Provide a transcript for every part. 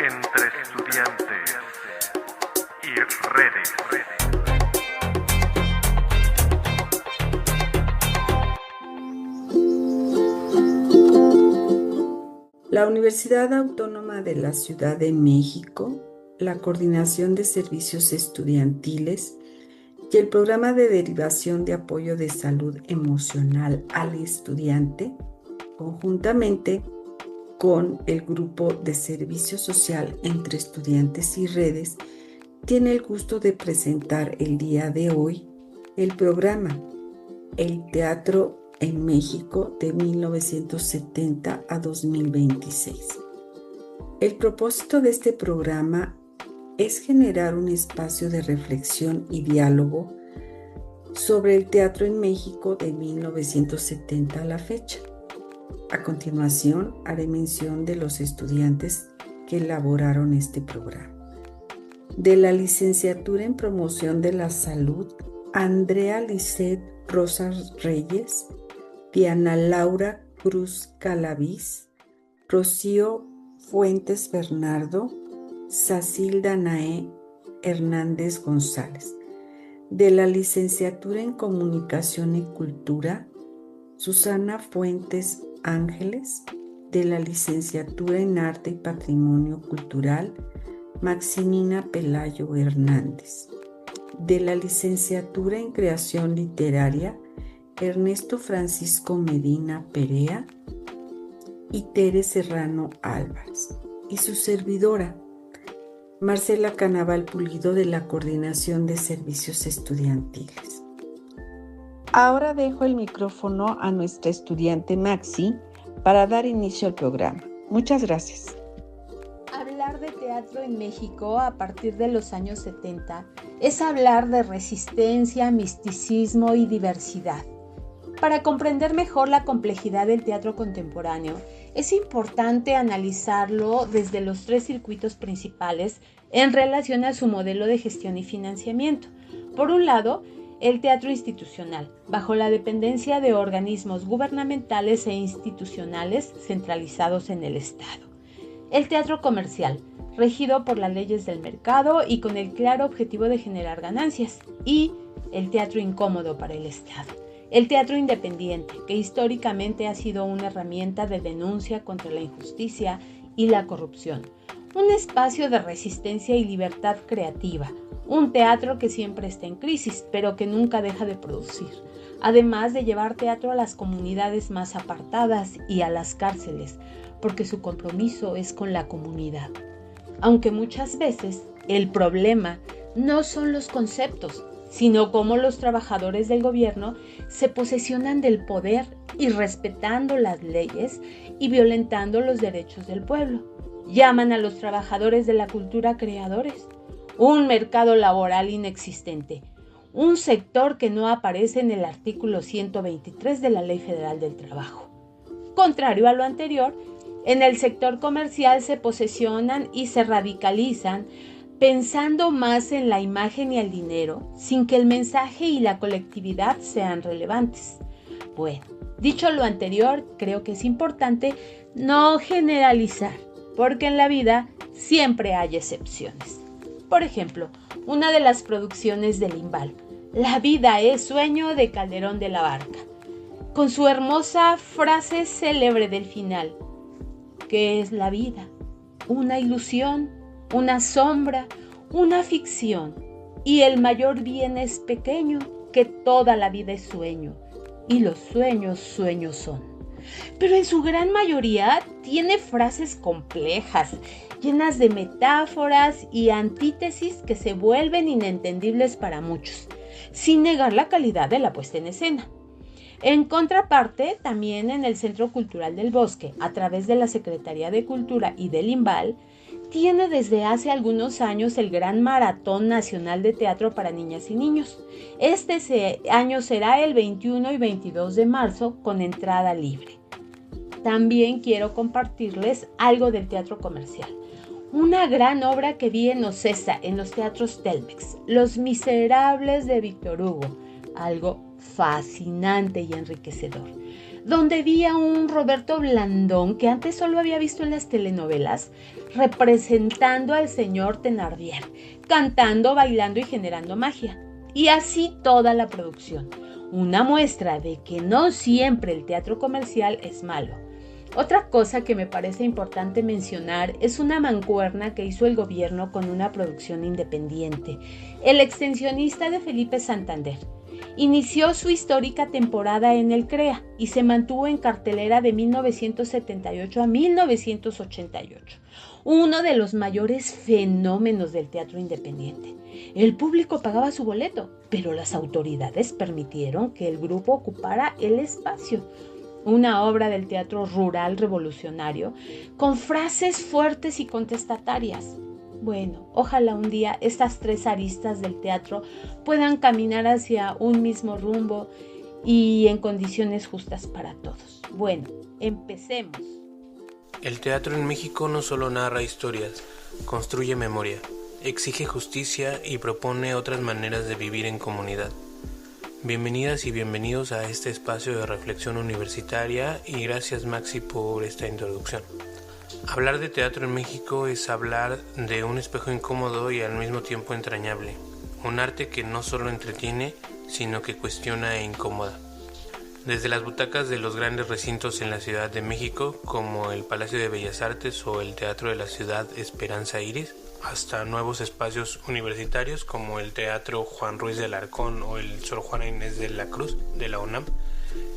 entre estudiantes y redes. La Universidad Autónoma de la Ciudad de México, la Coordinación de Servicios Estudiantiles y el Programa de Derivación de Apoyo de Salud Emocional al Estudiante, conjuntamente con el Grupo de Servicio Social entre Estudiantes y Redes, tiene el gusto de presentar el día de hoy el programa El Teatro en México de 1970 a 2026. El propósito de este programa es generar un espacio de reflexión y diálogo sobre el teatro en México de 1970 a la fecha. A continuación, haré mención de los estudiantes que elaboraron este programa. De la Licenciatura en Promoción de la Salud, Andrea Lisset Rosas Reyes, Diana Laura Cruz Calaviz, Rocío Fuentes Bernardo, Sacilda Naé Hernández González. De la Licenciatura en Comunicación y Cultura, Susana Fuentes Ángeles. De la Licenciatura en Arte y Patrimonio Cultural, Maximina Pelayo Hernández. De la Licenciatura en Creación Literaria, Ernesto Francisco Medina Perea y Tere Serrano Álvarez. Y su servidora, Marcela Canaval Pulido, de la Coordinación de Servicios Estudiantiles. Ahora dejo el micrófono a nuestra estudiante Maxi para dar inicio al programa. Muchas gracias. Hablar de teatro en México a partir de los años 70 es hablar de resistencia, misticismo y diversidad. Para comprender mejor la complejidad del teatro contemporáneo, es importante analizarlo desde los tres circuitos principales en relación a su modelo de gestión y financiamiento. Por un lado, el teatro institucional, bajo la dependencia de organismos gubernamentales e institucionales centralizados en el Estado. El teatro comercial, regido por las leyes del mercado y con el claro objetivo de generar ganancias. Y el teatro incómodo para el Estado. El teatro independiente, que históricamente ha sido una herramienta de denuncia contra la injusticia y la corrupción. Un espacio de resistencia y libertad creativa. Un teatro que siempre está en crisis, pero que nunca deja de producir. Además de llevar teatro a las comunidades más apartadas y a las cárceles, porque su compromiso es con la comunidad. Aunque muchas veces el problema no son los conceptos, sino cómo los trabajadores del gobierno se posesionan del poder irrespetando las leyes y violentando los derechos del pueblo. Llaman a los trabajadores de la cultura creadores, un mercado laboral inexistente, un sector que no aparece en el artículo 123 de la Ley Federal del Trabajo. Contrario a lo anterior, en el sector comercial se posesionan y se radicalizan pensando más en la imagen y el dinero, sin que el mensaje y la colectividad sean relevantes. Bueno, dicho lo anterior, creo que es importante no generalizar, porque en la vida siempre hay excepciones. Por ejemplo, una de las producciones del Limbal, La vida es sueño, de Calderón de la Barca, con su hermosa frase célebre del final: ¿qué es la vida? Una ilusión, una sombra, una ficción, y el mayor bien es pequeño, que toda la vida es sueño, y los sueños, sueños son. Pero en su gran mayoría tiene frases complejas, llenas de metáforas y antítesis que se vuelven inentendibles para muchos, sin negar la calidad de la puesta en escena. En contraparte, también en el Centro Cultural del Bosque, a través de la Secretaría de Cultura y del Limbal, tiene desde hace algunos años el Gran Maratón Nacional de Teatro para Niñas y Niños. Este año será el 21 y 22 de marzo con entrada libre. También quiero compartirles algo del teatro comercial. Una gran obra que vi en Ocesa, en los teatros Telmex, Los Miserables de Víctor Hugo, algo fascinante y enriquecedor. donde vi a un Roberto Blandón que antes solo había visto en las telenovelas, representando al señor Thenardier, cantando, bailando y generando magia. Y así toda la producción. Una muestra de que no siempre el teatro comercial es malo. Otra cosa que me parece importante mencionar es una mancuerna que hizo el gobierno con una producción independiente, el extensionista de Felipe Santander. Inició su histórica temporada en el CREA y se mantuvo en cartelera de 1978 a 1988, uno de los mayores fenómenos del teatro independiente. El público pagaba su boleto, pero las autoridades permitieron que el grupo ocupara el espacio. Una obra del teatro rural revolucionario con frases fuertes y contestatarias. Bueno, ojalá un día estas tres aristas del teatro puedan caminar hacia un mismo rumbo y en condiciones justas para todos. Bueno, empecemos. El teatro en México no solo narra historias, construye memoria, exige justicia y propone otras maneras de vivir en comunidad. Bienvenidas y bienvenidos a este espacio de reflexión universitaria y gracias Maxi por esta introducción. Hablar de teatro en México es hablar de un espejo incómodo y al mismo tiempo entrañable, un arte que no solo entretiene, sino que cuestiona e incomoda. Desde las butacas de los grandes recintos en la Ciudad de México, como el Palacio de Bellas Artes o el Teatro de la Ciudad Esperanza Iris, hasta nuevos espacios universitarios como el Teatro Juan Ruiz de Alarcón o el Sor Juana Inés de la Cruz de la UNAM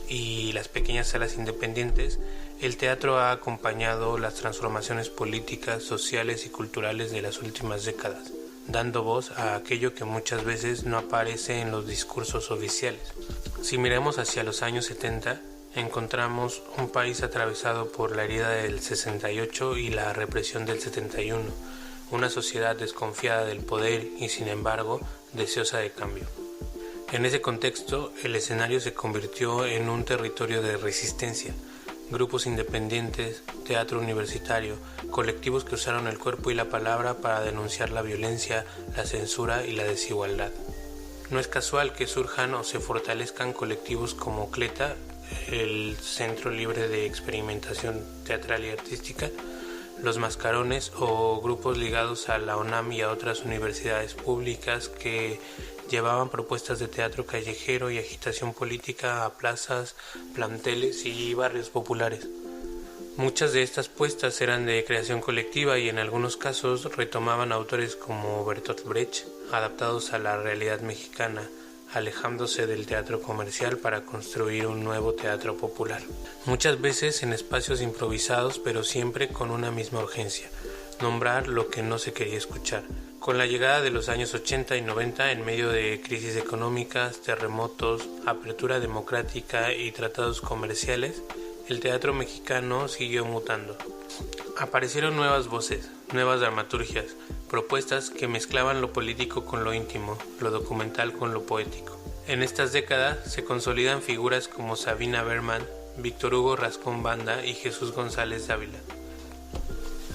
y las pequeñas salas independientes, el teatro ha acompañado las transformaciones políticas, sociales y culturales de las últimas décadas, dando voz a aquello que muchas veces no aparece en los discursos oficiales. Si miramos hacia los años 70, encontramos un país atravesado por la herida del 68 y la represión del 71, una sociedad desconfiada del poder y sin embargo deseosa de cambio. En ese contexto, el escenario se convirtió en un territorio de resistencia. Grupos independientes, teatro universitario, colectivos que usaron el cuerpo y la palabra para denunciar la violencia, la censura y la desigualdad. No es casual que surjan o se fortalezcan colectivos como CLETA, el Centro Libre de Experimentación Teatral y Artística, Los Mascarones o grupos ligados a la UNAM y a otras universidades públicas que llevaban propuestas de teatro callejero y agitación política a plazas, planteles y barrios populares. Muchas de estas puestas eran de creación colectiva y en algunos casos retomaban autores como Bertolt Brecht, adaptados a la realidad mexicana, alejándose del teatro comercial para construir un nuevo teatro popular. Muchas veces en espacios improvisados, pero siempre con una misma urgencia: nombrar lo que no se quería escuchar. Con la llegada de los años 80 y 90, en medio de crisis económicas, terremotos, apertura democrática y tratados comerciales, el teatro mexicano siguió mutando. Aparecieron nuevas voces, nuevas dramaturgias, propuestas que mezclaban lo político con lo íntimo, lo documental con lo poético. En estas décadas se consolidan figuras como Sabina Berman, Víctor Hugo Rascón Banda y Jesús González Dávila.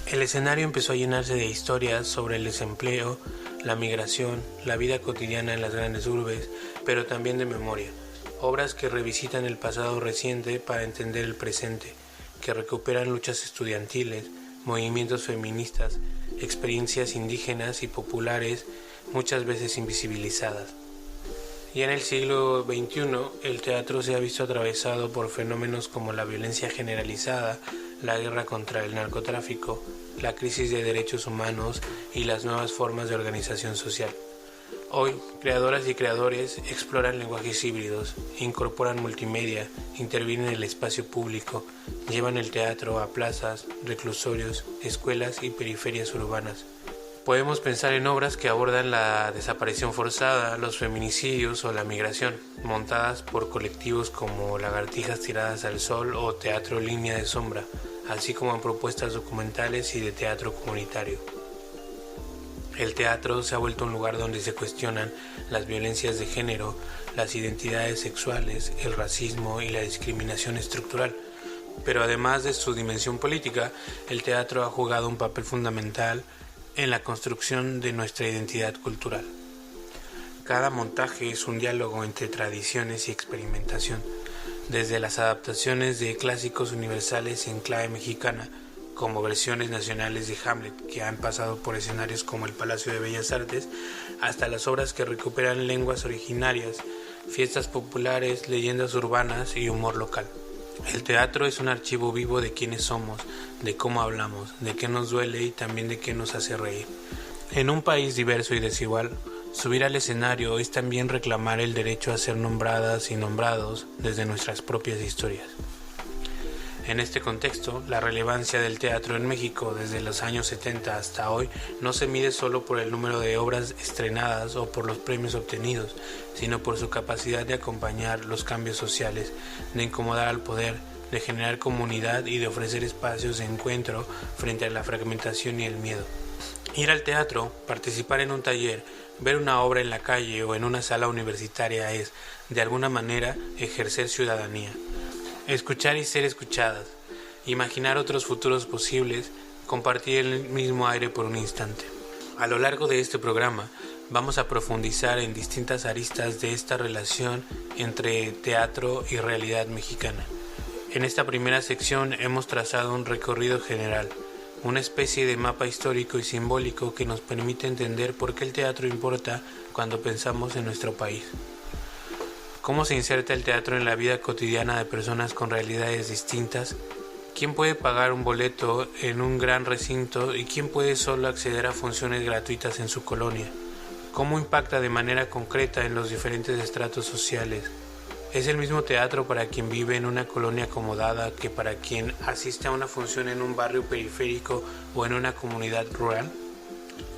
El escenario empezó a llenarse de historias sobre el desempleo, la migración, la vida cotidiana en las grandes urbes, pero también de memoria. Obras que revisitan el pasado reciente para entender el presente, que recuperan luchas estudiantiles, movimientos feministas, experiencias indígenas y populares, muchas veces invisibilizadas. Y en el siglo XXI, el teatro se ha visto atravesado por fenómenos como la violencia generalizada, la guerra contra el narcotráfico, la crisis de derechos humanos y las nuevas formas de organización social. Hoy, creadoras y creadores exploran lenguajes híbridos, incorporan multimedia, intervienen en el espacio público, llevan el teatro a plazas, reclusorios, escuelas y periferias urbanas. Podemos pensar en obras que abordan la desaparición forzada, los feminicidios o la migración, montadas por colectivos como Lagartijas Tiradas al Sol o Teatro Línea de Sombra, así como en propuestas documentales y de teatro comunitario. El teatro se ha vuelto un lugar donde se cuestionan las violencias de género, las identidades sexuales, el racismo y la discriminación estructural. Pero además de su dimensión política, el teatro ha jugado un papel fundamental en la construcción de nuestra identidad cultural. Cada montaje es un diálogo entre tradiciones y experimentación. desde las adaptaciones de clásicos universales en clave mexicana, como versiones nacionales de Hamlet, que han pasado por escenarios como el Palacio de Bellas Artes, hasta las obras que recuperan lenguas originarias, fiestas populares, leyendas urbanas y humor local. El teatro es un archivo vivo de quiénes somos, de cómo hablamos, de qué nos duele y también de qué nos hace reír. En un país diverso y desigual, subir al escenario es también reclamar el derecho a ser nombradas y nombrados desde nuestras propias historias. En este contexto, la relevancia del teatro en México desde los años 70 hasta hoy no se mide solo por el número de obras estrenadas o por los premios obtenidos, sino por su capacidad de acompañar los cambios sociales, de incomodar al poder, de generar comunidad y de ofrecer espacios de encuentro frente a la fragmentación y el miedo. Ir al teatro, participar en un taller, ver una obra en la calle o en una sala universitaria es, de alguna manera, ejercer ciudadanía. Escuchar y ser escuchadas, imaginar otros futuros posibles, compartir el mismo aire por un instante. A lo largo de este programa vamos a profundizar en distintas aristas de esta relación entre teatro y realidad mexicana. En esta primera sección hemos trazado un recorrido general, una especie de mapa histórico y simbólico que nos permite entender por qué el teatro importa cuando pensamos en nuestro país. ¿Cómo se inserta el teatro en la vida cotidiana de personas con realidades distintas? ¿Quién puede pagar un boleto en un gran recinto y quién puede solo acceder a funciones gratuitas en su colonia? ¿Cómo impacta de manera concreta en los diferentes estratos sociales? ¿Es el mismo teatro para quien vive en una colonia acomodada que para quien asiste a una función en un barrio periférico o en una comunidad rural?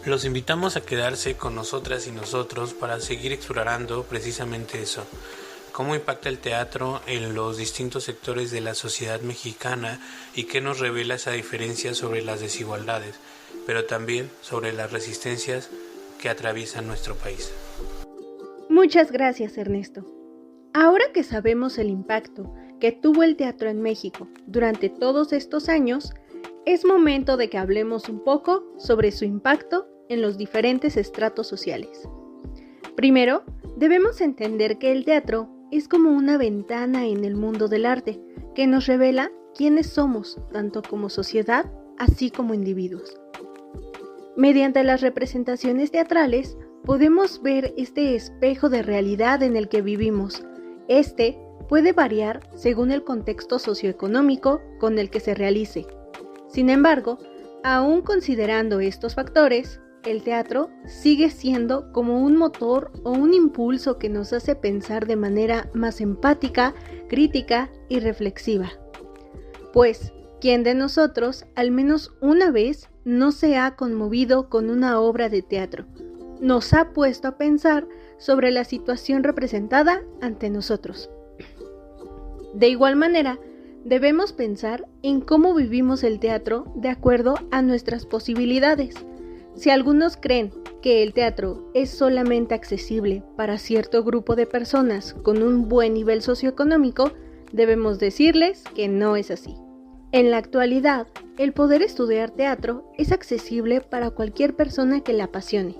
Los invitamos a quedarse con nosotras y nosotros para seguir explorando precisamente eso. Cómo impacta el teatro en los distintos sectores de la sociedad mexicana y qué nos revela esa diferencia sobre las desigualdades, pero también sobre las resistencias que atraviesan nuestro país. Muchas gracias, Ernesto. Ahora que sabemos el impacto que tuvo el teatro en México durante todos estos años, es momento de que hablemos un poco sobre su impacto en los diferentes estratos sociales. Primero, debemos entender que el teatro es como una ventana en el mundo del arte que nos revela quiénes somos, tanto como sociedad, así como individuos. Mediante las representaciones teatrales, podemos ver este espejo de realidad en el que vivimos. Este puede variar según el contexto socioeconómico con el que se realice. Sin embargo, aún considerando estos factores, el teatro sigue siendo como un motor o un impulso que nos hace pensar de manera más empática, crítica y reflexiva. Pues, ¿quién de nosotros, al menos una vez, no se ha conmovido con una obra de teatro? Nos ha puesto a pensar sobre la situación representada ante nosotros. De igual manera, debemos pensar en cómo vivimos el teatro de acuerdo a nuestras posibilidades. Si algunos creen que el teatro es solamente accesible para cierto grupo de personas con un buen nivel socioeconómico, debemos decirles que no es así. En la actualidad, el poder estudiar teatro es accesible para cualquier persona que le apasione,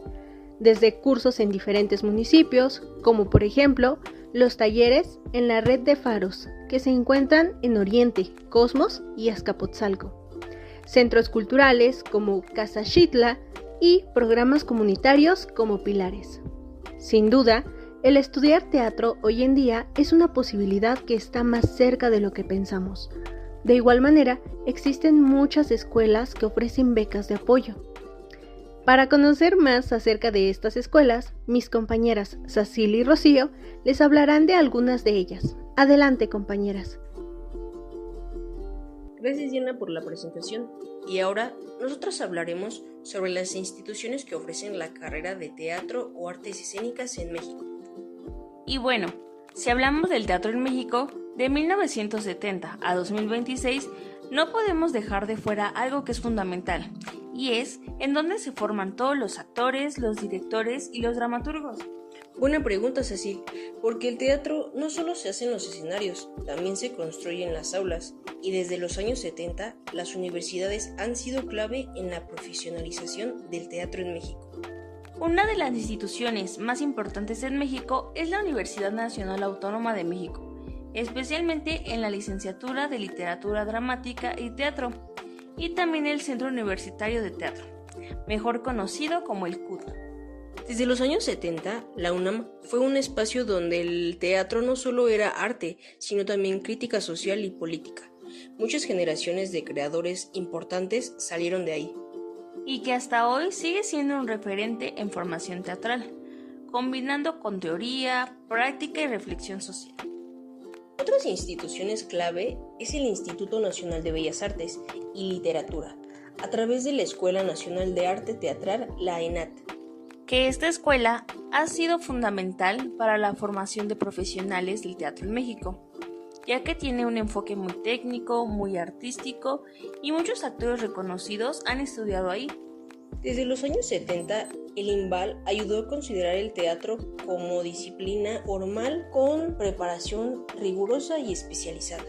desde cursos en diferentes municipios, como por ejemplo los talleres en la red de faros que se encuentran en Oriente, Cosmos y Azcapotzalco, centros culturales como Casa Xitla y programas comunitarios como Pilares. Sin duda, el estudiar teatro hoy en día es una posibilidad que está más cerca de lo que pensamos. De igual manera, existen muchas escuelas que ofrecen becas de apoyo. Para conocer más acerca de estas escuelas, mis compañeras Cecil y Rocío les hablarán de algunas de ellas. Adelante, compañeras. Gracias, Diana, por la presentación. Y ahora nosotros hablaremos sobre las instituciones que ofrecen la carrera de teatro o artes escénicas en México. Y bueno, si hablamos del teatro en México, de 1970 a 2026, no podemos dejar de fuera algo que es fundamental, y es en dónde se forman todos los actores, los directores y los dramaturgos. Buena pregunta, Cecil, porque el teatro no solo se hace en los escenarios, también se construye en las aulas, y desde los años 70 las universidades han sido clave en la profesionalización del teatro en México. Una de las instituciones más importantes en México es la Universidad Nacional Autónoma de México, especialmente en la licenciatura de Literatura Dramática y Teatro, y también el Centro Universitario de Teatro, mejor conocido como el CUT. Desde los años 70, la UNAM fue un espacio donde el teatro no solo era arte, sino también crítica social y política. Muchas generaciones de creadores importantes salieron de ahí. Y que hasta hoy sigue siendo un referente en formación teatral, combinando con teoría, práctica y reflexión social. Otras instituciones clave es el Instituto Nacional de Bellas Artes y Literatura, a través de la Escuela Nacional de Arte Teatral, la ENAT. Que esta escuela ha sido fundamental para la formación de profesionales del teatro en México, ya que tiene un enfoque muy técnico, muy artístico y muchos actores reconocidos han estudiado ahí. Desde los años 70, el INVAL ayudó a considerar el teatro como disciplina formal con preparación rigurosa y especializada.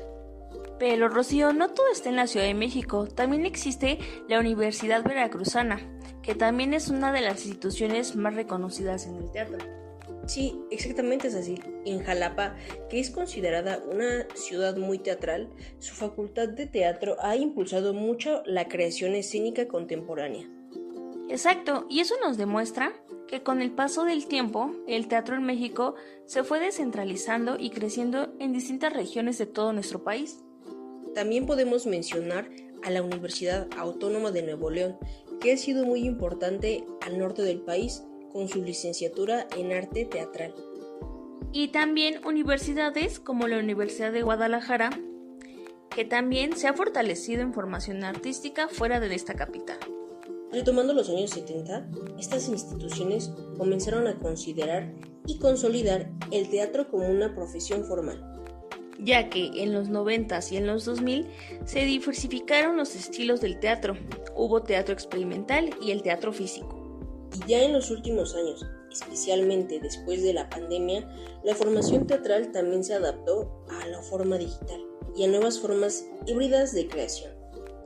Pero Rocío, no todo está en la Ciudad de México, también existe la Universidad Veracruzana, que también es una de las instituciones más reconocidas en el teatro. Sí, exactamente es así. En Jalapa, que es considerada una ciudad muy teatral, su facultad de teatro ha impulsado mucho la creación escénica contemporánea. Exacto, y eso nos demuestra que con el paso del tiempo, el teatro en México se fue descentralizando y creciendo en distintas regiones de todo nuestro país. También podemos mencionar a la Universidad Autónoma de Nuevo León, que ha sido muy importante al norte del país con su licenciatura en arte teatral. Y también universidades como la Universidad de Guadalajara, que también se ha fortalecido en formación artística fuera de esta capital. Retomando los años 70, estas instituciones comenzaron a considerar y consolidar el teatro como una profesión formal, ya que en los 90s y en los 2000 se diversificaron los estilos del teatro. Hubo teatro experimental y el teatro físico. Y ya en los últimos años, especialmente después de la pandemia, la formación teatral también se adaptó a la forma digital y a nuevas formas híbridas de creación.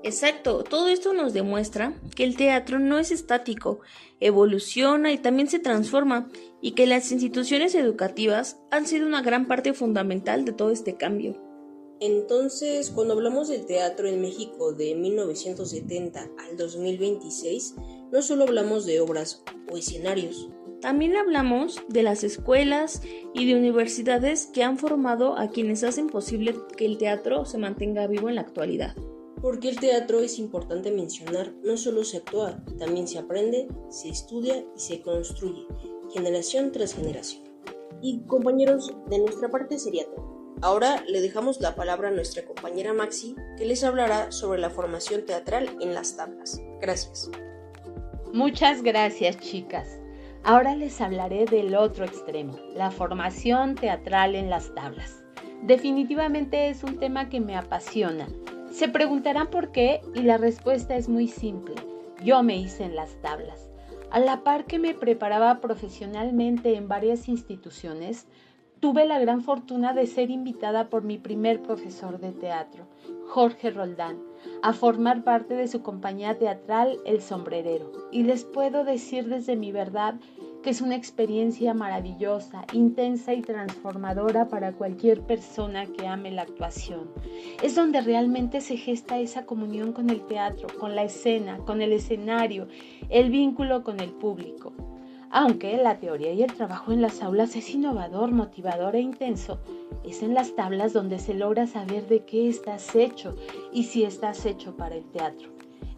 Exacto, todo esto nos demuestra que el teatro no es estático, evoluciona y también se transforma, y que las instituciones educativas han sido una gran parte fundamental de todo este cambio. Entonces, cuando hablamos del teatro en México de 1970 al 2026, no solo hablamos de obras o escenarios. También hablamos de las escuelas y de universidades que han formado a quienes hacen posible que el teatro se mantenga vivo en la actualidad. Porque el teatro, es importante mencionar, no solo se actúa, también se aprende, se estudia y se construye, generación tras generación. Y compañeros, de nuestra parte sería todo. Ahora le dejamos la palabra a nuestra compañera Maxi, que les hablará sobre la formación teatral en las tablas. Gracias. Muchas gracias, chicas. Ahora les hablaré del otro extremo, la formación teatral en las tablas. Definitivamente es un tema que me apasiona. Se preguntarán por qué y la respuesta es muy simple. Yo me hice en las tablas. A la par que me preparaba profesionalmente en varias instituciones, tuve la gran fortuna de ser invitada por mi primer profesor de teatro, Jorge Roldán, a formar parte de su compañía teatral El Sombrerero. Y les puedo decir desde mi verdad que es una experiencia maravillosa, intensa y transformadora para cualquier persona que ame la actuación. Es donde realmente se gesta esa comunión con el teatro, con la escena, con el escenario, el vínculo con el público. Aunque la teoría y el trabajo en las aulas es innovador, motivador e intenso, es en las tablas donde se logra saber de qué estás hecho y si estás hecho para el teatro.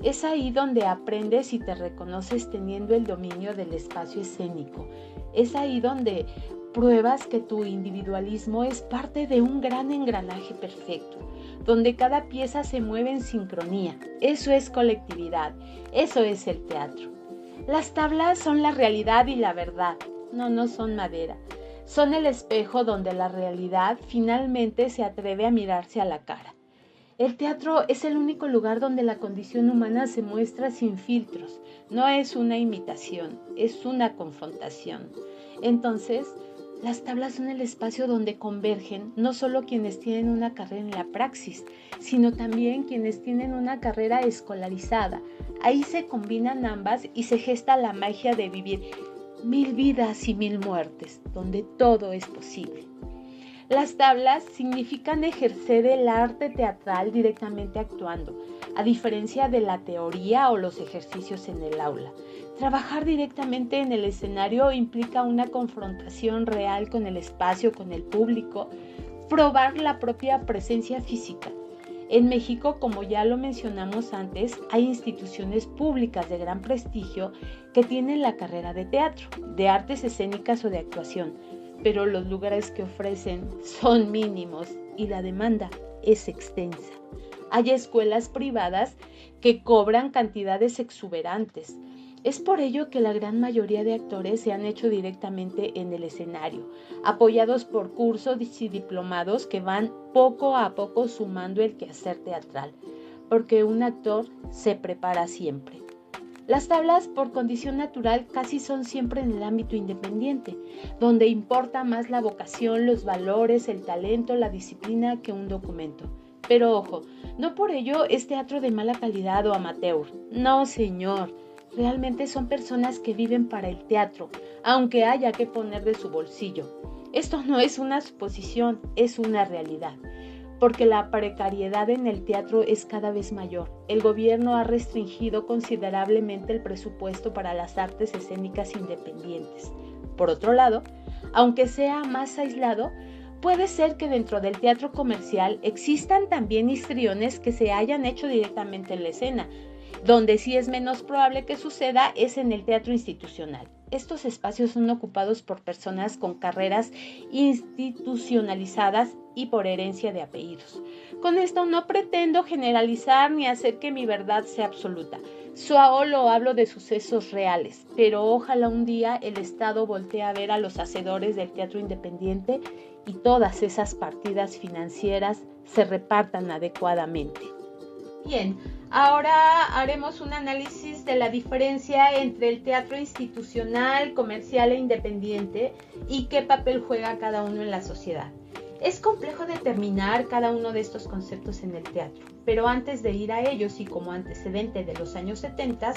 Es ahí donde aprendes y te reconoces teniendo el dominio del espacio escénico. Es ahí donde pruebas que tu individualismo es parte de un gran engranaje perfecto, donde cada pieza se mueve en sincronía. Eso es colectividad, eso es el teatro. Las tablas son la realidad y la verdad. No son madera. Son el espejo donde la realidad finalmente se atreve a mirarse a la cara. El teatro es el único lugar donde la condición humana se muestra sin filtros. No es una imitación, es una confrontación. Entonces, las tablas son el espacio donde convergen no solo quienes tienen una carrera en la praxis, sino también quienes tienen una carrera escolarizada. Ahí se combinan ambas y se gesta la magia de vivir 1000 vidas y 1000 muertes, donde todo es posible. Las tablas significan ejercer el arte teatral directamente actuando, a diferencia de la teoría o los ejercicios en el aula. Trabajar directamente en el escenario implica una confrontación real con el espacio, con el público, probar la propia presencia física. En México, como ya lo mencionamos antes, hay instituciones públicas de gran prestigio que tienen la carrera de teatro, de artes escénicas o de actuación, pero los lugares que ofrecen son mínimos y la demanda es extensa. Hay escuelas privadas que cobran cantidades exuberantes. Es por ello que la gran mayoría de actores se han hecho directamente en el escenario, apoyados por cursos y diplomados que van poco a poco sumando el quehacer teatral, porque un actor se prepara siempre. Las tablas, por condición natural, casi son siempre en el ámbito independiente, donde importa más la vocación, los valores, el talento, la disciplina que un documento. Pero ojo, no por ello es teatro de mala calidad o amateur. No, señor. Realmente son personas que viven para el teatro, aunque haya que poner de su bolsillo. Esto no es una suposición, es una realidad, porque la precariedad en el teatro es cada vez mayor. El gobierno ha restringido considerablemente el presupuesto para las artes escénicas independientes. Por otro lado, aunque sea más aislado, puede ser que dentro del teatro comercial existan también histriones que se hayan hecho directamente en la escena. Donde sí es menos probable que suceda es en el teatro institucional. Estos espacios son ocupados por personas con carreras institucionalizadas y por herencia de apellidos. Con esto no pretendo generalizar ni hacer que mi verdad sea absoluta. Solo hablo de sucesos reales, pero ojalá un día el Estado voltee a ver a los hacedores del teatro independiente y todas esas partidas financieras se repartan adecuadamente. Bien, ahora haremos un análisis de la diferencia entre el teatro institucional, comercial e independiente y qué papel juega cada uno en la sociedad. Es complejo determinar cada uno de estos conceptos en el teatro, pero antes de ir a ellos y como antecedente de los años 70,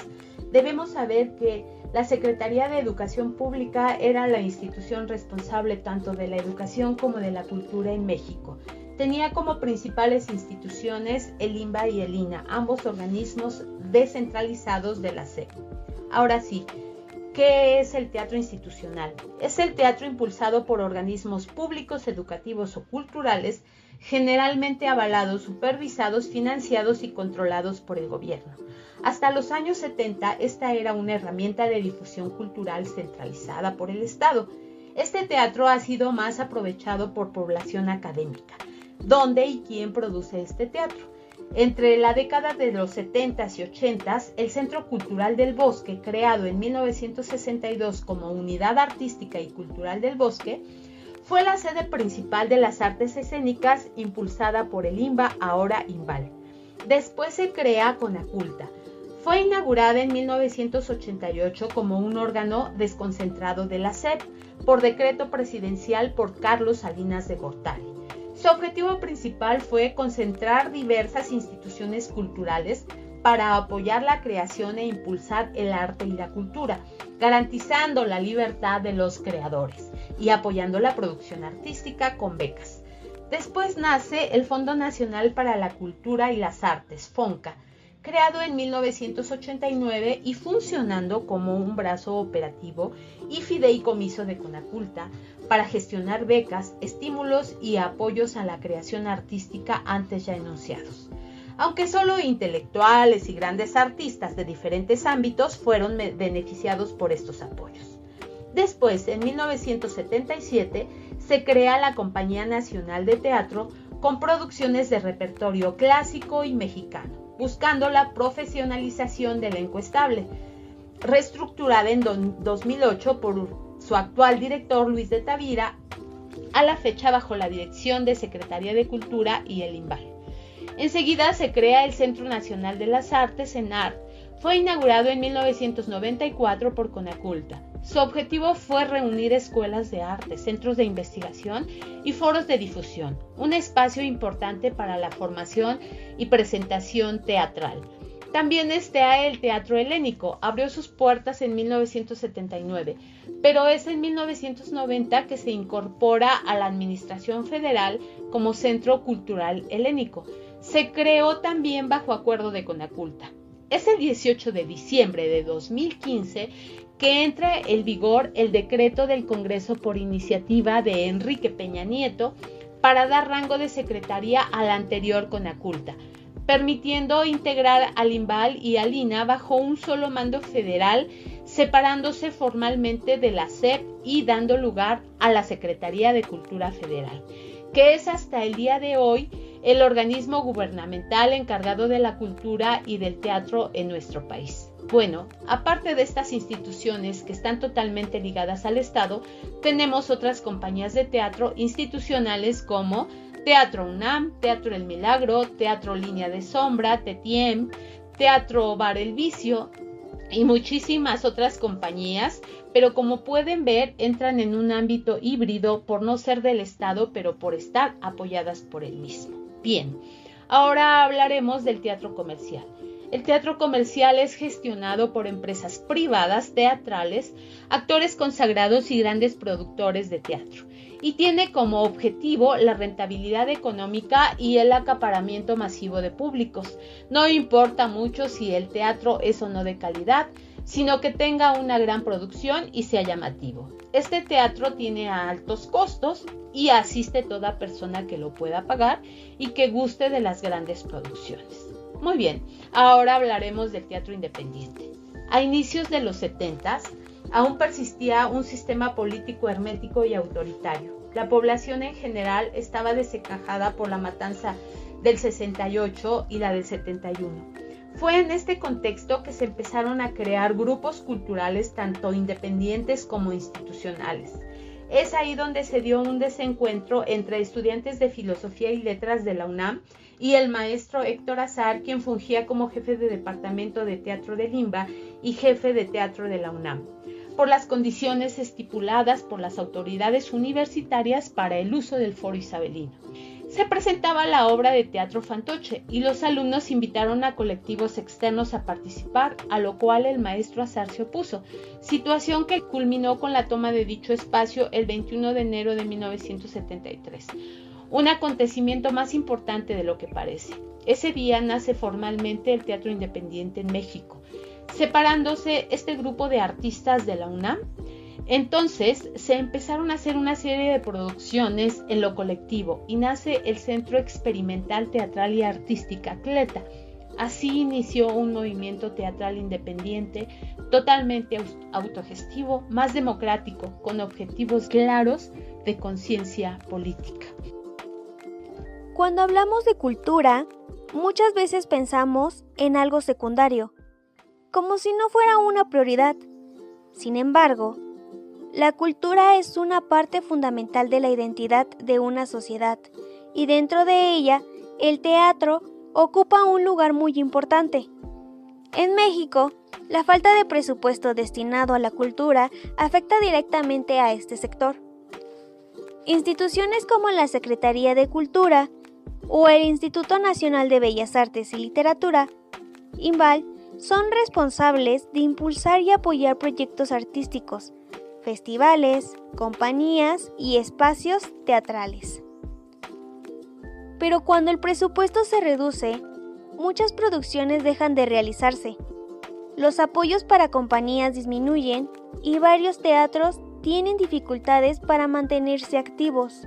debemos saber que la Secretaría de Educación Pública era la institución responsable tanto de la educación como de la cultura en México. Tenía como principales instituciones el INBA y el INAH, ambos organismos descentralizados de la SEP. Ahora sí, ¿qué es el teatro institucional? Es el teatro impulsado por organismos públicos, educativos o culturales, generalmente avalados, supervisados, financiados y controlados por el gobierno. Hasta los años 70, esta era una herramienta de difusión cultural centralizada por el Estado. Este teatro ha sido más aprovechado por población académica. ¿Dónde y quién produce este teatro? Entre la década de los 70s y 80s, el Centro Cultural del Bosque, creado en 1962 como Unidad Artística y Cultural del Bosque, fue la sede principal de las artes escénicas impulsada por el INBA, ahora INVAL. Después se crea Conaculta. Fue inaugurada en 1988 como un órgano desconcentrado de la SEP, por decreto presidencial por Carlos Salinas de Gortari. Su objetivo principal fue concentrar diversas instituciones culturales para apoyar la creación e impulsar el arte y la cultura, garantizando la libertad de los creadores y apoyando la producción artística con becas. Después nace el Fondo Nacional para la Cultura y las Artes, FONCA, creado en 1989 y funcionando como un brazo operativo y fideicomiso de Conaculta para gestionar becas, estímulos y apoyos a la creación artística antes ya enunciados. Aunque solo intelectuales y grandes artistas de diferentes ámbitos fueron beneficiados por estos apoyos. Después, en 1977, se crea la Compañía Nacional de Teatro con producciones de repertorio clásico y mexicano, buscando la profesionalización del elenco estable, reestructurada en 2008 por su actual director Luis de Tavira, a la fecha bajo la dirección de Secretaría de Cultura y el INVAL. Enseguida se crea el Centro Nacional de las Artes, CENART. Fue inaugurado en 1994 por Conaculta. Su objetivo fue reunir escuelas de arte, centros de investigación y foros de difusión, un espacio importante para la formación y presentación teatral. También está el Teatro Helénico. Abrió sus puertas en 1979, pero es en 1990 que se incorpora a la Administración Federal como Centro Cultural Helénico. Se creó también bajo acuerdo de Conaculta. Es el 18 de diciembre de 2015 que entra en vigor el decreto del Congreso por iniciativa de Enrique Peña Nieto para dar rango de secretaría a la anterior Conaculta, permitiendo integrar al INVAL y al INA bajo un solo mando federal, separándose formalmente de la SEP y dando lugar a la Secretaría de Cultura Federal, que es hasta el día de hoy el organismo gubernamental encargado de la cultura y del teatro en nuestro país. Bueno, aparte de estas instituciones que están totalmente ligadas al Estado, tenemos otras compañías de teatro institucionales como Teatro UNAM, Teatro El Milagro, Teatro Línea de Sombra, TETIEM, Teatro Bar El Vicio y muchísimas otras compañías, pero como pueden ver entran en un ámbito híbrido por no ser del Estado, pero por estar apoyadas por el mismo. Bien, ahora hablaremos del teatro comercial. El teatro comercial es gestionado por empresas privadas teatrales, actores consagrados y grandes productores de teatro, y tiene como objetivo la rentabilidad económica y el acaparamiento masivo de públicos. No importa mucho si el teatro es o no de calidad, sino que tenga una gran producción y sea llamativo. Este teatro tiene altos costos y asiste toda persona que lo pueda pagar y que guste de las grandes producciones. Muy bien, ahora hablaremos del teatro independiente. A inicios de los 70s, aún persistía un sistema político hermético y autoritario. La población en general estaba desencajada por la matanza del 68 y la del 71. Fue en este contexto que se empezaron a crear grupos culturales tanto independientes como institucionales. Es ahí donde se dio un desencuentro entre estudiantes de Filosofía y Letras de la UNAM y el maestro Héctor Azar, quien fungía como jefe de departamento de teatro del INBA y jefe de teatro de la UNAM, por las condiciones estipuladas por las autoridades universitarias para el uso del Foro Isabelino. Se presentaba la obra de teatro Fantoche y los alumnos invitaron a colectivos externos a participar, a lo cual el maestro Azar se opuso, situación que culminó con la toma de dicho espacio el 21 de enero de 1973. Un acontecimiento más importante de lo que parece. Ese día nace formalmente el Teatro Independiente en México, separándose este grupo de artistas de la UNAM. Entonces se empezaron a hacer una serie de producciones en lo colectivo y nace el Centro Experimental Teatral y Artística CLETA. Así inició un movimiento teatral independiente, totalmente autogestivo, más democrático, con objetivos claros de conciencia política. Cuando hablamos de cultura, muchas veces pensamos en algo secundario, como si no fuera una prioridad. Sin embargo, la cultura es una parte fundamental de la identidad de una sociedad, y dentro de ella, el teatro ocupa un lugar muy importante. En México, la falta de presupuesto destinado a la cultura afecta directamente a este sector. Instituciones como la Secretaría de Cultura o el Instituto Nacional de Bellas Artes y Literatura, INVAL, son responsables de impulsar y apoyar proyectos artísticos, festivales, compañías y espacios teatrales. Pero cuando el presupuesto se reduce, muchas producciones dejan de realizarse. Los apoyos para compañías disminuyen y varios teatros tienen dificultades para mantenerse activos.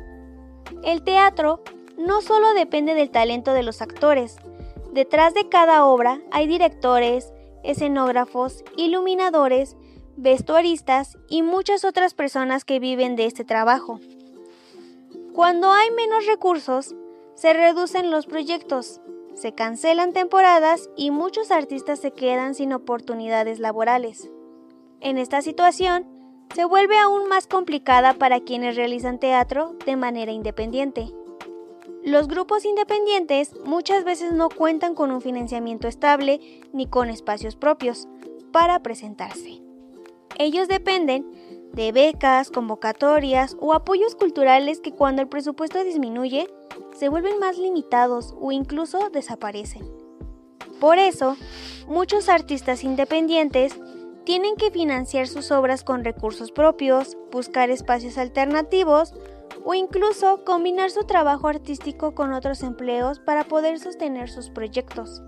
El teatro no solo depende del talento de los actores. Detrás de cada obra hay directores, escenógrafos, iluminadores, vestuaristas y muchas otras personas que viven de este trabajo. Cuando hay menos recursos, se reducen los proyectos, se cancelan temporadas y muchos artistas se quedan sin oportunidades laborales. En esta situación, se vuelve aún más complicada para quienes realizan teatro de manera independiente. Los grupos independientes muchas veces no cuentan con un financiamiento estable ni con espacios propios para presentarse. Ellos dependen de becas, convocatorias o apoyos culturales que cuando el presupuesto disminuye, se vuelven más limitados o incluso desaparecen. Por eso, muchos artistas independientes tienen que financiar sus obras con recursos propios, buscar espacios alternativos o incluso combinar su trabajo artístico con otros empleos para poder sostener sus proyectos.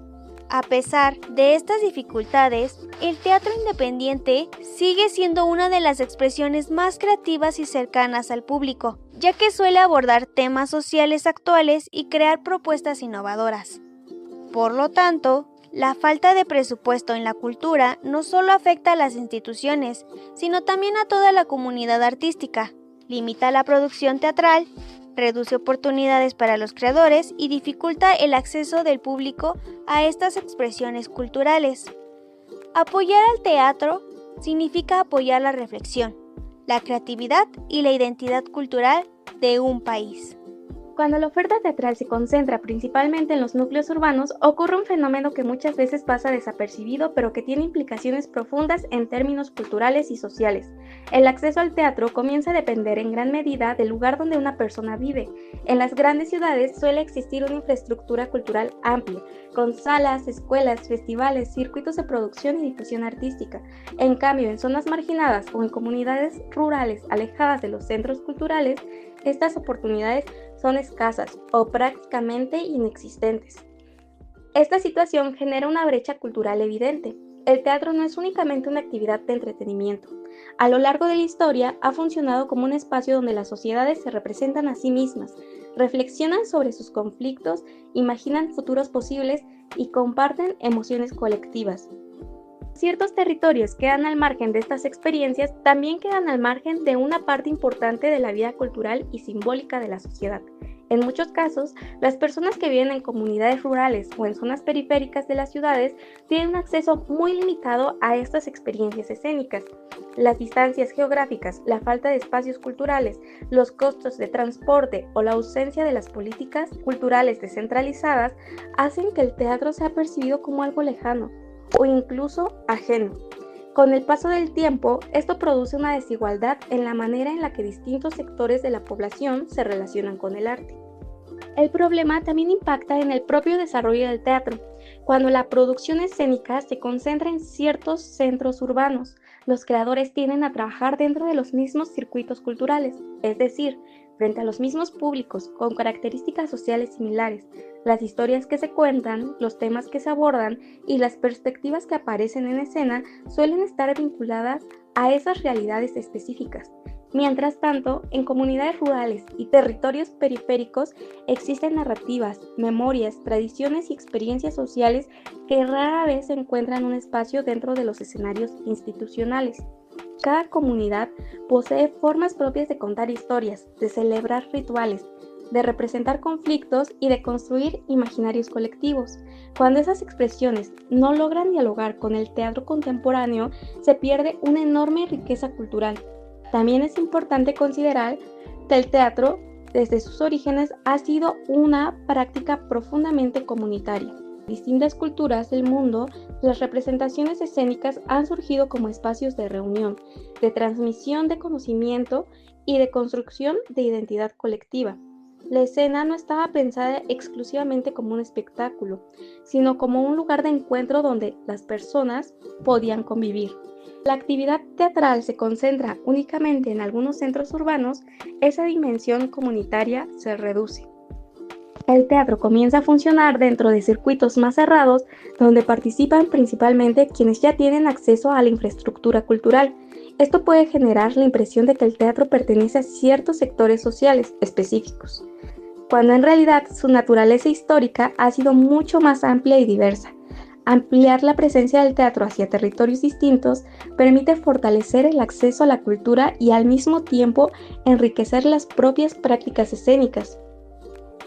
A pesar de estas dificultades, el teatro independiente sigue siendo una de las expresiones más creativas y cercanas al público, ya que suele abordar temas sociales actuales y crear propuestas innovadoras. Por lo tanto, la falta de presupuesto en la cultura no solo afecta a las instituciones, sino también a toda la comunidad artística. Limita la producción teatral, reduce oportunidades para los creadores y dificulta el acceso del público a estas expresiones culturales. Apoyar al teatro significa apoyar la reflexión, la creatividad y la identidad cultural de un país. Cuando la oferta teatral se concentra principalmente en los núcleos urbanos, ocurre un fenómeno que muchas veces pasa desapercibido, pero que tiene implicaciones profundas en términos culturales y sociales. El acceso al teatro comienza a depender en gran medida del lugar donde una persona vive. En las grandes ciudades suele existir una infraestructura cultural amplia, con salas, escuelas, festivales, circuitos de producción y difusión artística. En cambio, en zonas marginadas o en comunidades rurales alejadas de los centros culturales, estas oportunidades son escasas o prácticamente inexistentes. Esta situación genera una brecha cultural evidente. El teatro no es únicamente una actividad de entretenimiento. A lo largo de la historia ha funcionado como un espacio donde las sociedades se representan a sí mismas, reflexionan sobre sus conflictos, imaginan futuros posibles y comparten emociones colectivas. Ciertos territorios quedan al margen de estas experiencias, también quedan al margen de una parte importante de la vida cultural y simbólica de la sociedad. En muchos casos, las personas que viven en comunidades rurales o en zonas periféricas de las ciudades tienen un acceso muy limitado a estas experiencias escénicas. Las distancias geográficas, la falta de espacios culturales, los costos de transporte o la ausencia de las políticas culturales descentralizadas hacen que el teatro sea percibido como algo lejano o incluso ajeno. Con el paso del tiempo, esto produce una desigualdad en la manera en la que distintos sectores de la población se relacionan con el arte. El problema también impacta en el propio desarrollo del teatro. Cuando la producción escénica se concentra en ciertos centros urbanos, los creadores tienden a trabajar dentro de los mismos circuitos culturales, es decir, frente a los mismos públicos con características sociales similares. Las historias que se cuentan, los temas que se abordan y las perspectivas que aparecen en escena suelen estar vinculadas a esas realidades específicas. Mientras tanto, en comunidades rurales y territorios periféricos existen narrativas, memorias, tradiciones y experiencias sociales que rara vez encuentran un espacio dentro de los escenarios institucionales. Cada comunidad posee formas propias de contar historias, de celebrar rituales, de representar conflictos y de construir imaginarios colectivos. Cuando esas expresiones no logran dialogar con el teatro contemporáneo, se pierde una enorme riqueza cultural. También es importante considerar que el teatro, desde sus orígenes, ha sido una práctica profundamente comunitaria. En distintas culturas del mundo, las representaciones escénicas han surgido como espacios de reunión, de transmisión de conocimiento y de construcción de identidad colectiva. La escena no estaba pensada exclusivamente como un espectáculo, sino como un lugar de encuentro donde las personas podían convivir. La actividad teatral se concentra únicamente en algunos centros urbanos, esa dimensión comunitaria se reduce. El teatro comienza a funcionar dentro de circuitos más cerrados, donde participan principalmente quienes ya tienen acceso a la infraestructura cultural. Esto puede generar la impresión de que el teatro pertenece a ciertos sectores sociales específicos, cuando en realidad su naturaleza histórica ha sido mucho más amplia y diversa. Ampliar la presencia del teatro hacia territorios distintos permite fortalecer el acceso a la cultura y al mismo tiempo enriquecer las propias prácticas escénicas.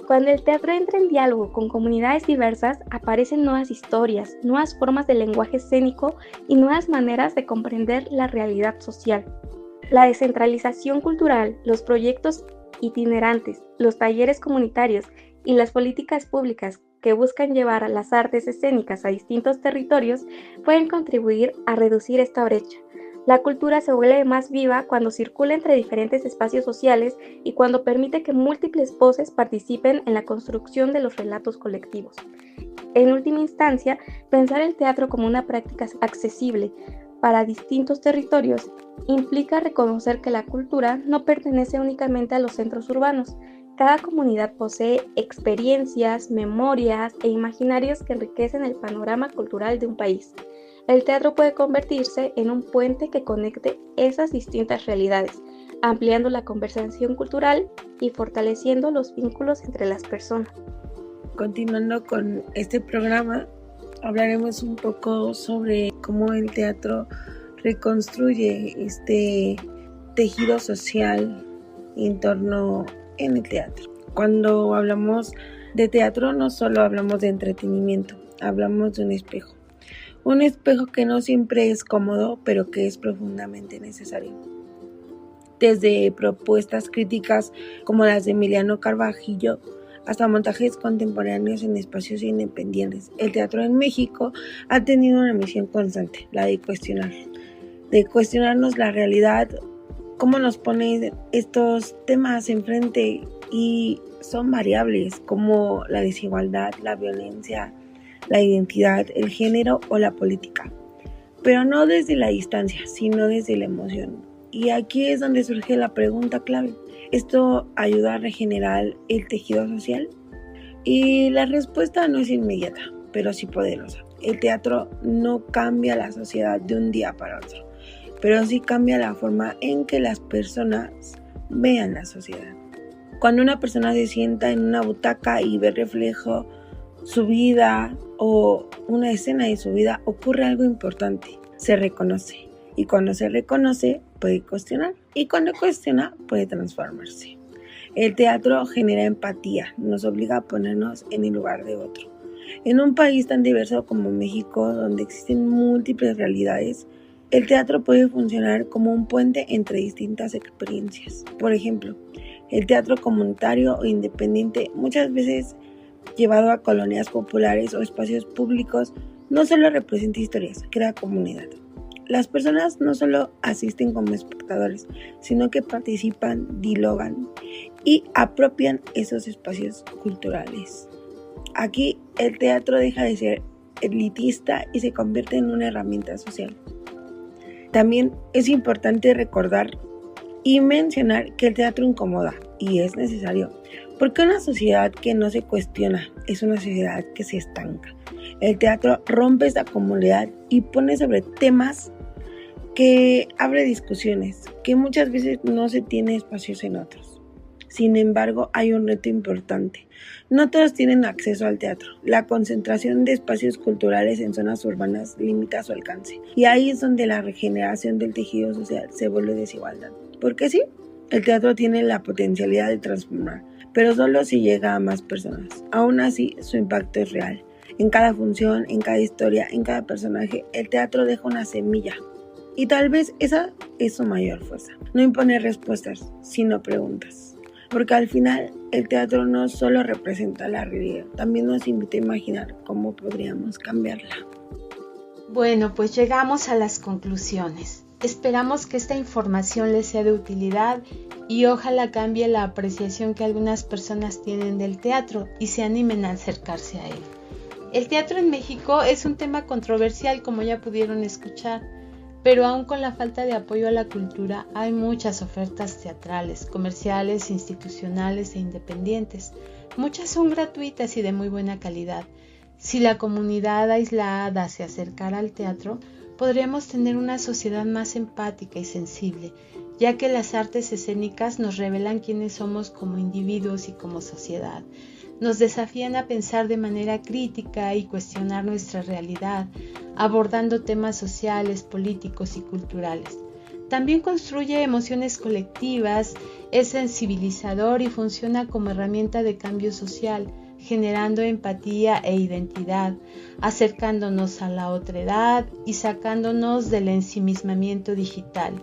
Cuando el teatro entra en diálogo con comunidades diversas, aparecen nuevas historias, nuevas formas de lenguaje escénico y nuevas maneras de comprender la realidad social. La descentralización cultural, los proyectos itinerantes, los talleres comunitarios y las políticas públicas que buscan llevar las artes escénicas a distintos territorios pueden contribuir a reducir esta brecha. La cultura se vuelve más viva cuando circula entre diferentes espacios sociales y cuando permite que múltiples voces participen en la construcción de los relatos colectivos. En última instancia, pensar el teatro como una práctica accesible para distintos territorios implica reconocer que la cultura no pertenece únicamente a los centros urbanos. Cada comunidad posee experiencias, memorias e imaginarios que enriquecen el panorama cultural de un país. El teatro puede convertirse en un puente que conecte esas distintas realidades, ampliando la conversación cultural y fortaleciendo los vínculos entre las personas. Continuando con este programa, hablaremos un poco sobre cómo el teatro reconstruye este tejido social en torno en el teatro. Cuando hablamos de teatro, no solo hablamos de entretenimiento, hablamos de un espejo. Un espejo que no siempre es cómodo, pero que es profundamente necesario. Desde propuestas críticas como las de Emiliano Carvajillo, hasta montajes contemporáneos en espacios independientes, el teatro en México ha tenido una misión constante, la de cuestionarnos la realidad, cómo nos pone estos temas enfrente, y son variables como la desigualdad, la violencia, la identidad, el género o la política, pero no desde la distancia, sino desde la emoción. Y aquí es donde surge la pregunta clave: ¿esto ayuda a regenerar el tejido social? Y la respuesta no es inmediata, pero sí poderosa. El teatro no cambia la sociedad de un día para otro, pero sí cambia la forma en que las personas vean la sociedad. Cuando una persona se sienta en una butaca y ve reflejo su vida o una escena de su vida, ocurre algo importante: se reconoce. Y cuando se reconoce, puede cuestionar. Y cuando cuestiona, puede transformarse. El teatro genera empatía, nos obliga a ponernos en el lugar de otro. En un país tan diverso como México, donde existen múltiples realidades, el teatro puede funcionar como un puente entre distintas experiencias. Por ejemplo, el teatro comunitario o independiente, muchas veces llevado a colonias populares o espacios públicos, no solo representa historias, crea comunidad. Las personas no solo asisten como espectadores, sino que participan, dialogan y apropian esos espacios culturales. Aquí el teatro deja de ser elitista y se convierte en una herramienta social. También es importante recordar y mencionar que el teatro incomoda y es necesario, porque una sociedad que no se cuestiona es una sociedad que se estanca. El teatro rompe esta comodidad y pone sobre temas que abre discusiones, que muchas veces no se tiene espacios en otros. Sin embargo, hay un reto importante. No todos tienen acceso al teatro. La concentración de espacios culturales en zonas urbanas limita su alcance. Y ahí es donde la regeneración del tejido social se vuelve desigualdad. Porque sí, el teatro tiene la potencialidad de transformar, pero solo si llega a más personas. Aún así, su impacto es real. En cada función, en cada historia, en cada personaje, el teatro deja una semilla. Y tal vez esa es su mayor fuerza. No impone respuestas, sino preguntas. Porque al final, el teatro no solo representa la realidad, también nos invita a imaginar cómo podríamos cambiarla. Bueno, pues llegamos a las conclusiones. Esperamos que esta información les sea de utilidad y ojalá cambie la apreciación que algunas personas tienen del teatro y se animen a acercarse a él. El teatro en México es un tema controversial, como ya pudieron escuchar, pero aún con la falta de apoyo a la cultura hay muchas ofertas teatrales, comerciales, institucionales e independientes. Muchas son gratuitas y de muy buena calidad. Si la comunidad aislada se acercara al teatro, podríamos tener una sociedad más empática y sensible, ya que las artes escénicas nos revelan quiénes somos como individuos y como sociedad. Nos desafían a pensar de manera crítica y cuestionar nuestra realidad, abordando temas sociales, políticos y culturales. También construye emociones colectivas, es sensibilizador y funciona como herramienta de cambio social, generando empatía e identidad, acercándonos a la otredad y sacándonos del ensimismamiento digital.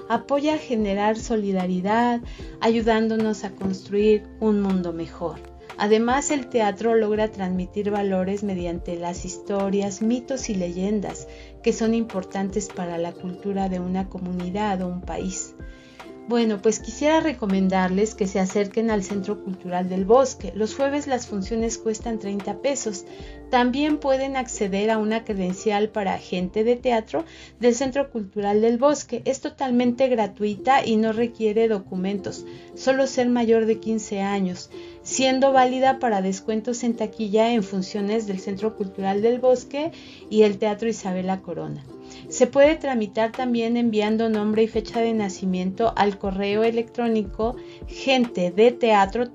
Apoya a generar solidaridad, ayudándonos a construir un mundo mejor. Además, el teatro logra transmitir valores mediante las historias, mitos y leyendas que son importantes para la cultura de una comunidad o un país. Bueno, pues quisiera recomendarles que se acerquen al Centro Cultural del Bosque. Los jueves las funciones cuestan 30 pesos. También pueden acceder a una credencial para agente de teatro del Centro Cultural del Bosque. Es totalmente gratuita y no requiere documentos, solo ser mayor de 15 años, siendo válida para descuentos en taquilla en funciones del Centro Cultural del Bosque y el Teatro Isabel La Corona. Se puede tramitar también enviando nombre y fecha de nacimiento al correo electrónico gentedeteatro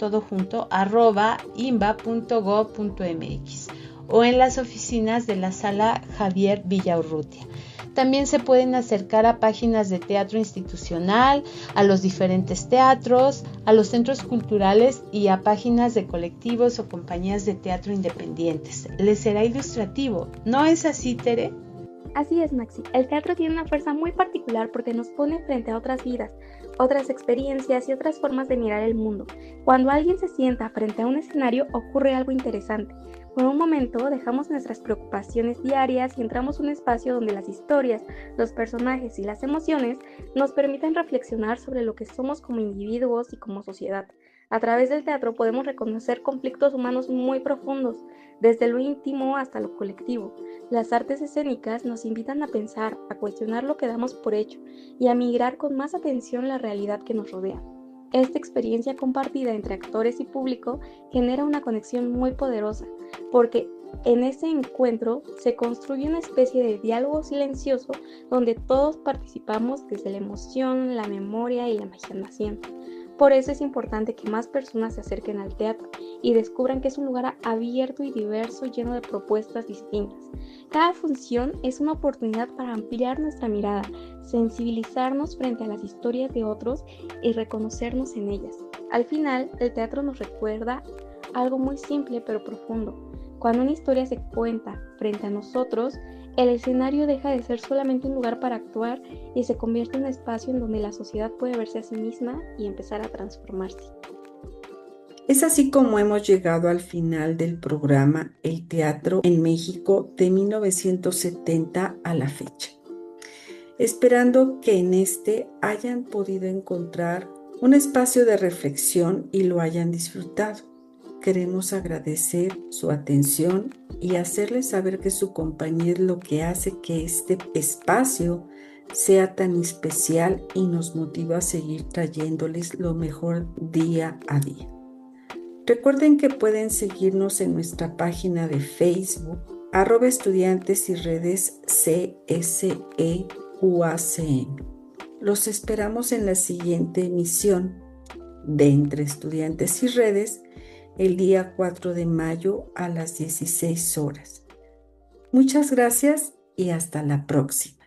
@imba.gov.mx o en las oficinas de la Sala Javier Villaurrutia. También se pueden acercar a páginas de teatro institucional, a los diferentes teatros, a los centros culturales y a páginas de colectivos o compañías de teatro independientes. Les será ilustrativo, ¿no es así, Tere? Así es, Maxi. El teatro tiene una fuerza muy particular porque nos pone frente a otras vidas, otras experiencias y otras formas de mirar el mundo. Cuando alguien se sienta frente a un escenario ocurre algo interesante. Por un momento dejamos nuestras preocupaciones diarias y entramos a un espacio donde las historias, los personajes y las emociones nos permiten reflexionar sobre lo que somos como individuos y como sociedad. A través del teatro podemos reconocer conflictos humanos muy profundos, desde lo íntimo hasta lo colectivo. Las artes escénicas nos invitan a pensar, a cuestionar lo que damos por hecho y a mirar con más atención la realidad que nos rodea. Esta experiencia compartida entre actores y público genera una conexión muy poderosa, porque en ese encuentro se construye una especie de diálogo silencioso donde todos participamos desde la emoción, la memoria y la imaginación. Por eso es importante que más personas se acerquen al teatro y descubran que es un lugar abierto y diverso lleno de propuestas distintas. Cada función es una oportunidad para ampliar nuestra mirada, sensibilizarnos frente a las historias de otros y reconocernos en ellas. Al final, el teatro nos recuerda algo muy simple pero profundo. Cuando una historia se cuenta frente a nosotros, el escenario deja de ser solamente un lugar para actuar y se convierte en un espacio en donde la sociedad puede verse a sí misma y empezar a transformarse. Es así como hemos llegado al final del programa El Teatro en México de 1970 a la fecha, esperando que en este hayan podido encontrar un espacio de reflexión y lo hayan disfrutado. Queremos agradecer su atención y hacerles saber que su compañía es lo que hace que este espacio sea tan especial y nos motiva a seguir trayéndoles lo mejor día a día. Recuerden que pueden seguirnos en nuestra página de Facebook, @estudiantes y redes CSEUACN. Los esperamos en la siguiente emisión de Entre Estudiantes y Redes, el día 4 de mayo a las 16 horas. Muchas gracias y hasta la próxima.